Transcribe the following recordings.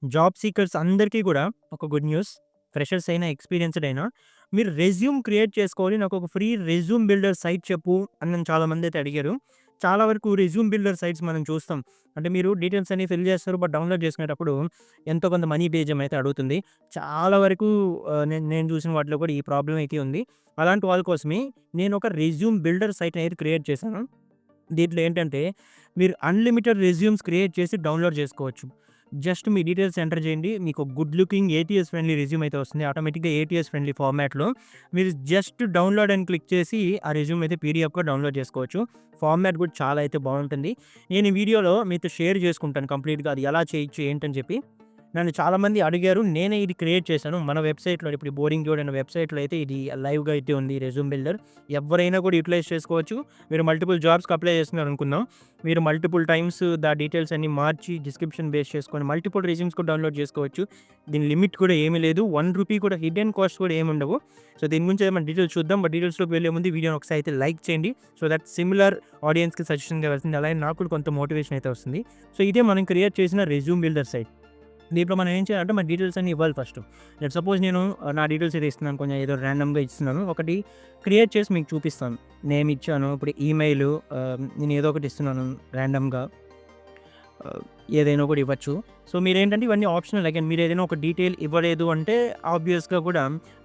Job seekers అందరికీ గూడా ఒక గుడ్ న్యూస్. ఫ్రెషర్స్ అయినా, ఎక్స్‌పీరియన్స్‌డ్ అయినా మీరు రెజ్యూమ్ క్రియేట్ చేసుకోవాలి. నాకొక ఫ్రీ రెజ్యూమ్ బిల్డర్ సైట్ చెప్పు అని నన్ను చాలామందైతే అడిగారు. చాలా వరకు రెజ్యూమ్ బిల్డర్ సైట్స్ మనం చూస్తాం. అంటే మీరు డీటెయిల్స్ అన్ని ఫిల్ చేస్తారు. బట్ డౌన్‌లోడ్ చేసుకునేటప్పుడు ఎంతో కొంత మనీ పే చేయమనైతే అడుగుతుంది. చాలా వరకు నేను నేను చూసిన వాటిలో కూడా ఈ ప్రాబ్లమ్ అయితే ఉంది. అలాంటి వాళ్ళ కోసమే నేనొక రెజ్యూమ్ బిల్డర్ సైట్ అనేది క్రియేట్ చేశాను. దీంట్లో ఏంటంటే, మీరు అన్‌లిమిటెడ్ రెజ్యూమ్స్ క్రియేట్ చేసి డౌన్‌లోడ్ చేసుకోవచ్చు. జస్ట్ మీ డీటెయిల్స్ ఎంటర్ చేయండి. మీకు good looking ATS friendly resume అయితే వస్తుంది. ఆటోమేటిక్‌గా ఏటీఎస్ ఫ్రెండ్లీ ఫార్మాట్‌లో మీరు జస్ట్ డౌన్‌లోడ్ అని క్లిక్ చేసి ఆ రెజ్యూమ్ అయితే పీడీఎఫ్‌గా డౌన్‌లోడ్ చేసుకోవచ్చు. ఫార్మాట్ కూడా చాలా అయితే బావుంటుంది. నేను ఈ వీడియోలో మీతో షేర్ చేసుకుంటాను కంప్లీట్‌గా అది ఎలా చేయొచ్చు ఏంటని చెప్పి. నన్ను చాలామంది అడిగారు. నేనే ఇది క్రియేట్ చేశాను. మన వెబ్‌సైట్‌లో ఇప్పుడు బోరింగ్ జోడ్ అనే వెబ్‌సైట్‌లో అయితే ఇది లైవ్‌గా అయితే ఉంది రెజ్యూమ్ బిల్డర్. ఎవ్వరైనా కూడా యుటిలైజ్ చేసుకోవచ్చు. మీరు మల్టిపుల్ జాబ్స్‌కి అప్లై చేస్తున్నారనుకుందాం. మీరు మల్టిపుల్ టైమ్స్ డీటెయిల్స్ అన్నీ మార్చి డిస్క్రిప్షన్ బేస్ చేసుకొని మల్టిపుల్ రెజ్యూమ్స్ కూడా డౌన్‌లోడ్ చేసుకోవచ్చు. దీని లిమిట్ కూడా ఏమీ లేదు. రూ. 1 కూడా హిడెన్ కాస్ట్ కూడా ఏమి ఉండవు. సో, దీని గురించి ఏమైనా డీటెయిల్స్ చూద్దాం. బట్ డీటెయిల్స్‌లోకి వెళ్ళే ముందు వీడియోని ఒకసారి అయితే లైక్ చేయండి. సో దట్ సిమిలర్ ఆడియన్స్‌కి సజెషన్‌గా వెళ్తుంది. అలాగే నాకు కూడా కొంత మోటివేషన్ అయితే వస్తుంది. సో, ఇదే మనం క్రియేట్ చేసిన రెజ్యూమ్ బిల్డర్ సైట్. దీంట్లో మనం ఏం చేయాలంటే మన డీటెయిల్స్ అన్నీ ఇవ్వాలి ఫస్ట్. లెట్స్ సపోజ్ నేను నా డీటెయిల్స్ అయితే ఇస్తున్నాను. కొంచెం ఏదో ర్యాండమ్‌గా ఇస్తున్నాను. ఒకటి క్రియేట్ చేసి మీకు చూపిస్తాను. నేమ్ ఇచ్చాను. ఇప్పుడు ఈమెయిలు నేను ఏదో ఒకటి ఇస్తున్నాను ర్యాండమ్‌గా. ఆహ్, ఏదైనా కూడా ఇవ్వచ్చు. సో, మీరేంటంటే ఇవన్నీ ఆప్షనల్ అగైన్ మీరేదైనా ఒక డీటెయిల్ ఇవ్వలేదు అంటే ఆబ్వియస్‌గా కూడా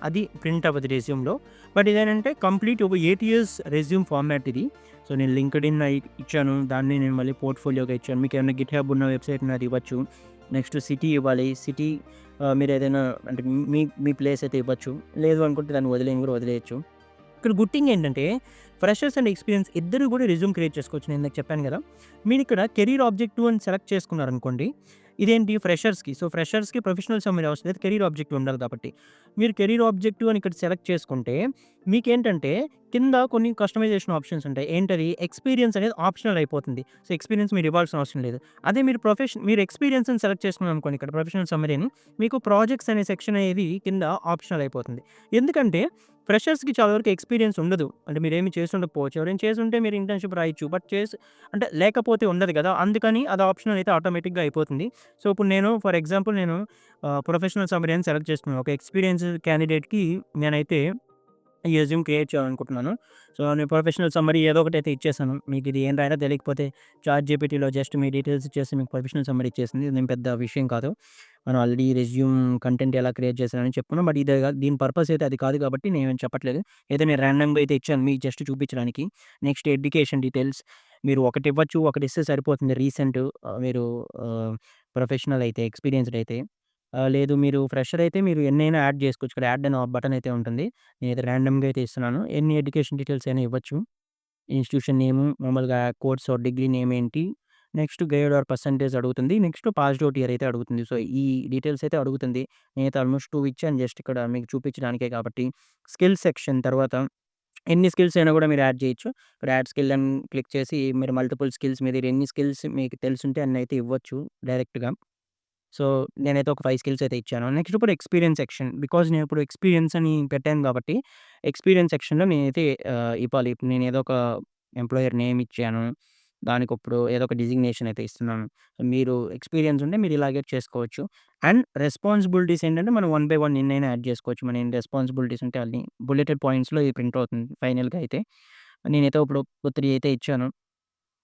అది ప్రింట్ అవ్వదు రెజ్యూమ్‌లో. బట్ ఇదేంటంటే కంప్లీట్ ఒక ఏటీఎస్ రెజ్యూమ్ ఫార్మాట్ ఇది. సో, నేను లింక్డ్ఇన్ ఇచ్చాను. దాన్ని నేను మళ్ళీ పోర్ట్‌ఫోలియోగా ఇచ్చాను. మీకేమైనా గిట్‌హబ్ ఉన్న వెబ్‌సైట్ ఉన్నది అది ఇవ్వచ్చు. నెక్స్ట్ సిటీ ఇవ్వాలి. సిటీ మీరేదైనా అంటే మీ మీ ప్లేస్ అయితే ఇవ్వచ్చు. లేదు అనుకుంటే దాన్ని వదిలేయని కూడా వదిలేయొచ్చు. ఇక్కడ గుడ్ థింగ్ ఏంటంటే, ఫ్రెషర్స్ అండ్ ఎక్స్‌పీరియన్స్ ఇద్దరు కూడా రెజ్యూమ్ క్రియేట్ చేసుకోవచ్చు. నేను ఇందాక చెప్పాను గదా! మీరిక్కడ కెరీర్ ఆబ్జెక్టివ్ అని సెలెక్ట్ చేసుకున్నారనుకోండి. ఇదేంటి ఫ్రెషర్స్‌కి. సో, ఫ్రెషర్స్‌కి ప్రొఫెషనల్ సమ్మరీ అవసరం లేదు. కెరీర్ ఆబ్జెక్టివ్ ఉండాలి కాబట్టి. మీరు కెరీర్ ఆబ్జెక్టివ్ అని ఇక్కడ సెలెక్ట్ చేసుకుంటే, మీకేంటంటే కింద కొన్ని కస్టమైజేషన్ ఆప్షన్స్ ఉంటాయి. ఏంటది? ఎక్స్‌పీరియన్స్ అనేది ఆప్షనల్ అయిపోతుంది. సో, ఎక్స్‌పీరియన్స్ మీరు ఇవ్వాల్సిన అవసరం లేదు. అదే మీరు ఎక్స్‌పీరియన్స్‌ని సెలెక్ట్ చేసుకున్నారనుకోండి ఇక్కడ ప్రొఫెషనల్ సమ్మరీని, మీకు ప్రాజెక్ట్స్ అనే సెక్షన్ అనేది కింద ఆప్షనల్ అయిపోతుంది. ఎందుకంటే ఫ్రెషర్స్‌కి చాలా వరకు ఎక్స్‌పీరియన్స్ ఉండదు. అంటే మీరేమి చేసుండకపోవచ్చు. ఎవరైనా చేసుంటే మీరు ఇంటర్న్‌షిప్ రాయొచ్చు. బట్ అంటే లేకపోతే ఉండదు గదా! అందుకని అది ఆప్షనల్ అయితే ఆటోమేటిక్‌గా అయిపోతుంది. సో, ఇప్పుడు నేను ఫర్ ఎగ్జాంపుల్ నేను ప్రొఫెషనల్ సమ్మరీ అని సెలెక్ట్ చేసుకున్నాను. ఒక ఎక్స్‌పీరియన్స్ క్యాండిడేట్‌కి నేనైతే ఈ రెజ్యూమ్ క్రియేట్ చేయాలనుకుంటున్నాను. సో, నేను ప్రొఫెషనల్ సమ్మరీ ఏదో ఒకటైతే ఇచ్చేసాను. మీకిది ఏం రాయాలో తెలియకపోతే చాట్‌జీపీటీలో జస్ట్ మీ డీటెయిల్స్ ఇచ్చేసి మీకు ప్రొఫెషనల్ సమ్మరీ ఇచ్చేసింది. ఇదేం పెద్ద విషయం కాదు. మనం ఆల్రెడీ రెజ్యూమ్ కంటెంట్ ఎలా క్రియేట్ చేశానని చెప్పుకున్నాం. బట్ ఇదే కాదు దీని పర్పస్ అయితే అది కాదు కాబట్టి నేనేం చెప్పట్లేదు. ఏదో నేను ర్యాండమ్‌గా అయితే ఇచ్చాను మీకు జస్ట్ చూపించడానికి. నెక్స్ట్ ఎడ్యుకేషన్ డీటెయిల్స్ మీరు ఒకటివ్వచ్చు. ఒకటిస్తే సరిపోతుంది. రీసెంట్ మీరు ఆహ్, ప్రొఫెషనల్ అయితే, ఎక్స్‌పీరియన్స్‌డ్ అయితే. లేదు మీరు ఫ్రెషర్ అయితే మీరు ఎన్నైనా యాడ్ చేసుకోవచ్చు. ఇక్కడ యాడ్ అనే బటన్ అయితే ఉంటుంది. నేనైతే ర్యాండమ్‌గా అయితే ఇస్తున్నాను. ఎన్ని ఎడ్యుకేషన్ డీటెయిల్స్ అయినా ఇవ్వచ్చు. ఇన్‌స్టిట్యూషన్ నేము, మామూలుగా కోర్స్ ఆర్ డిగ్రీ నేమ్ ఏంటి, నెక్స్ట్ గ్రేడ్ ఆర్ పర్సెంటేజ్ అడుగుతుంది. నెక్స్ట్ పాస్డ్ ఔట్ ఇయర్ అయితే అడుగుతుంది. సో, ఈ డీటెయిల్స్ అయితే అడుగుతుంది. నేనైతే ఆల్మోస్ట్ 2 ఇచ్చాను జస్ట్ ఇక్కడ మీకు చూపించడానికే కాబట్టి. స్కిల్ సెక్షన్ తర్వాత ఎన్ని స్కిల్స్ అయినా కూడా మీరు యాడ్ చేయొచ్చు. ఇక్కడ యాడ్ స్కిల్ అని క్లిక్ చేసి మీరు మల్టిపుల్ స్కిల్స్ మీ దగ్గర ఎన్ని స్కిల్స్ మీకు తెలిసుంటే అన్నయితే ఇవ్వచ్చు డైరెక్ట్‌గా. సో, నేనైతే ఒక 5 స్కిల్స్ అయితే ఇచ్చాను. నెక్స్ట్ ఇప్పుడు ఎక్స్‌పీరియన్స్ సెక్షన్. బికాజ్ నేనిప్పుడు ఎక్స్‌పీరియన్స్ అని పెట్టాను కాబట్టి, ఎక్స్‌పీరియన్స్ సెక్షన్‌లో నేనైతే ఇవ్వాలి. ఇప్పుడు నేనేదో ఒక ఎంప్లాయర్ నేమ్ ఇచ్చాను. దానికిప్పుడు ఏదో ఒక డిజిగ్నేషన్ అయితే ఇస్తున్నాను. మీరు ఎక్స్‌పీరియన్స్ ఉంటే మీరు ఇలాగే చేసుకోవచ్చు. అండ్ రెస్పాన్సిబిలిటీస్ ఏంటంటే మనం వన్ బై వన్ ఎన్నైనా యాడ్ చేసుకోవచ్చు. మన ఎన్ని రెస్పాన్సిబిలిటీస్ ఉంటే అన్ని బుల్లెటెడ్ పాయింట్స్‌లో ఇది ప్రింట్ అవుతుంది ఫైనల్‌గా అయితే. నేనైతే ఇప్పుడు 3 అయితే ఇచ్చాను.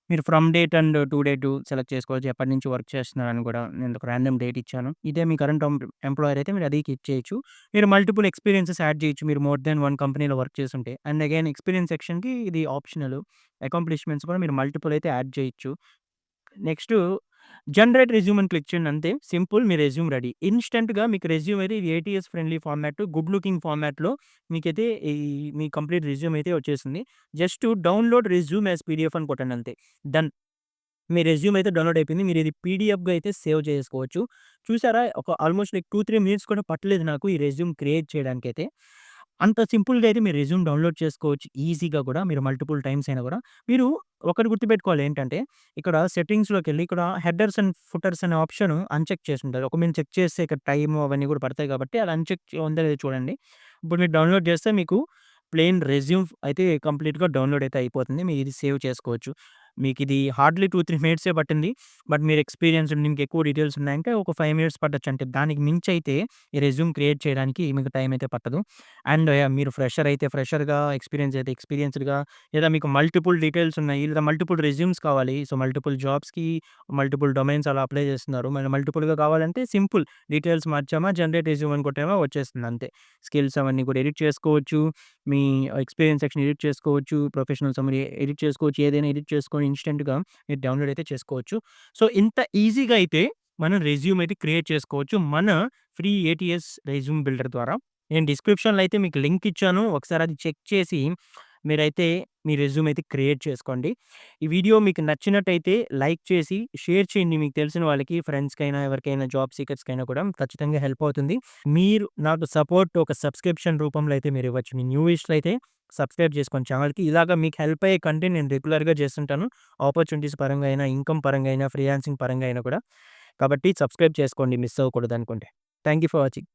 మీరు from date and to date select చేసుకోవచ్చు. ఎప్పటినుంచి వర్క్ చేస్తున్నారని కూడా నేను ఒక రాండమ్ డేట్ ఇచ్చాను. ఇదే మీ కరెంట్ ఎంప్లాయర్ అయితే మీరు అదే ఇచ్చేయొచ్చు. మీరు మల్టిపుల్ ఎక్స్‌పీరియన్సెస్ యాడ్ చేయొచ్చు. మీరు మోర్ దాన్ 1 కంపెనీలో వర్క్ చేసుంటే. అండ్ అగైన్ ఎక్స్‌పీరియన్స్ సెక్షన్‌కి ఇది ఆప్షనల్. అకాంప్లిష్మెంట్స్ కూడా మీరు మల్టిపుల్ అయితే యాడ్ చేయొచ్చు. నెక్స్టు జనరేట్ రెజ్యూమ్ అని క్లిక్ చేయండి అంతే. సింపుల్ మీ రెజ్యూమ్ రెడీ. ఇన్‌స్టంట్‌గా మీకు రెజ్యూమ్ అయితే ఇది ATS friendly format, good looking ఫార్మాట్‌లో మీకైతే మీ కంప్లీట్ రెజ్యూమ్ అయితే వచ్చేసింది. Just download resume as PDF అని కొట్టండి అంతే. డన్. మీ రెజ్యూమ్ అయితే డౌన్‌లోడ్ అయిపోయింది. మీరు ఇది పీడీఎఫ్‌గా అయితే సేవ్ చేసుకోవచ్చు. చూసారా? ఒక ఆల్‌మోస్ట్ లైక్ 2, 3 మినిట్స్ కూడా పట్టలేదు నాకు ఈ రెజ్యూమ్ క్రియేట్ చేయడానికైతే. అంత సింపుల్‌గా అయితే మీరు రెజ్యూమ్ డౌన్‌లోడ్ చేసుకోవచ్చు ఈజీగా కూడా. మీరు మల్టిపుల్ టైమ్స్ అయినా కూడా. మీరు ఒకటి గుర్తుపెట్టుకోవాలి ఏంటంటే, ఇక్కడ సెట్టింగ్స్‌లోకెళ్ళి ఇక్కడ హెడర్స్ అండ్ ఫుటర్స్ అనే ఆప్షన్ అన్‌చెక్ చేసుంటారు. ఒక మీరు చెక్ చేస్తే ఇక్కడ టైము అవన్నీ కూడా పడతాయి కాబట్టి అది అన్‌చెక్ ఉందో లేదో చూడండి. ఇప్పుడు మీరు డౌన్‌లోడ్ చేస్తే మీకు ప్లెయిన్ రెజ్యూమ్ అయితే కంప్లీట్‌గా డౌన్‌లోడ్ అయితే అయిపోతుంది. మీరు ఇది సేవ్ చేసుకోవచ్చు. మీకిది హార్డ్‌లీ 2, 3 మినిట్సే పట్టింది. బట్ మీరు ఎక్స్‌పీరియన్స్‌డ్ మీకు ఎక్కువ డీటెయిల్స్ ఉన్నాయంటే ఒక 5 మినిట్స్ పట్టొచ్చు. అంటే దానికి మించయితే ఈ రెజ్యూమ్ క్రియేట్ చేయడానికి మీకు టైం అయితే పట్టదు. అండ్ మీరు ఫ్రెషర్ అయితే ఫ్రెషర్‌గా, ఎక్స్‌పీరియన్స్ అయితే ఎక్స్‌పీరియన్స్‌డ్‌గా లేదా మీకు మల్టిపుల్ డీటెయిల్స్ ఉన్నాయి. లేదా మల్టిపుల్ రెజ్యూమ్స్ కావాలి. సో, మల్టిపుల్ జాబ్స్‌కి మల్టిపుల్ డొమైన్స్ అలా అప్లై చేస్తున్నారు. మల్టిపుల్‌గా కావాలంటే సింపుల్ డీటెయిల్స్ మార్చామా, జనరేట్ రెజ్యూమ్ అని కొట్టామా వచ్చేస్తుంది అంతే. స్కిల్స్ అవన్నీ కూడా ఎడిట్ చేసుకోవచ్చు. మీ ఎక్స్‌పీరియన్స్ సెక్షన్ ఎడిట్ చేసుకోవచ్చు. ప్రొఫెషనల్ సమ్మరీ ఎడిట్ చేసుకోవచ్చు. ఏదైనా ఎడిట్ చేసుకొని ఇన్‌స్టంట్‌గా మీరు డౌన్‌లోడ్ అయితే చేసుకోవచ్చు. సో, ఇంత ఈజీగా అయితే మనం రెజ్యూమ్ అయితే క్రియేట్ చేసుకోవచ్చు. మన ఫ్రీ ఏటీఎస్ రెజ్యూమ్ బిల్డర్ ద్వారా. నేను డిస్క్రిప్షన్‌లో అయితే మీకు లింక్ ఇచ్చాను. ఒకసారి అది చెక్ చేసి మీరైతే మీ రెజ్యూమ్ అయితే క్రియేట్ చేసుకోండి. ఈ వీడియో మీకు నచ్చినట్టయితే లైక్ చేసి, షేర్ చేయండి మీకు తెలిసిన వాళ్ళకి, ఫ్రెండ్స్‌కైనా, ఎవరికైనా జాబ్ సీకర్స్‌కైనా కూడా ఖచ్చితంగా హెల్ప్ అవుతుంది. మీరు నాకు సపోర్ట్ ఒక సబ్స్క్రిప్షన్ రూపంలో అయితే మీరు ఇవ్వచ్చు. మీ న్యూయిస్ట్‌లో అయితే సబ్స్క్రైబ్ చేసుకోండి ఛానెల్‌కి. ఇలాగ మీకు హెల్ప్ అయ్యే కంటెంట్ నేను రెగ్యులర్‌గా చేస్తుంటాను. ఆపర్చునిటీస్ పరంగా అయినా, ఇన్‌కమ్ పరంగా అయినా, ఫ్రీలాన్సింగ్ పరంగా అయినా కూడా. కాబట్టి సబ్స్క్రైబ్ చేసుకోండి మిస్ అవ్వకూడదనుకుంటే. Thank you for watching.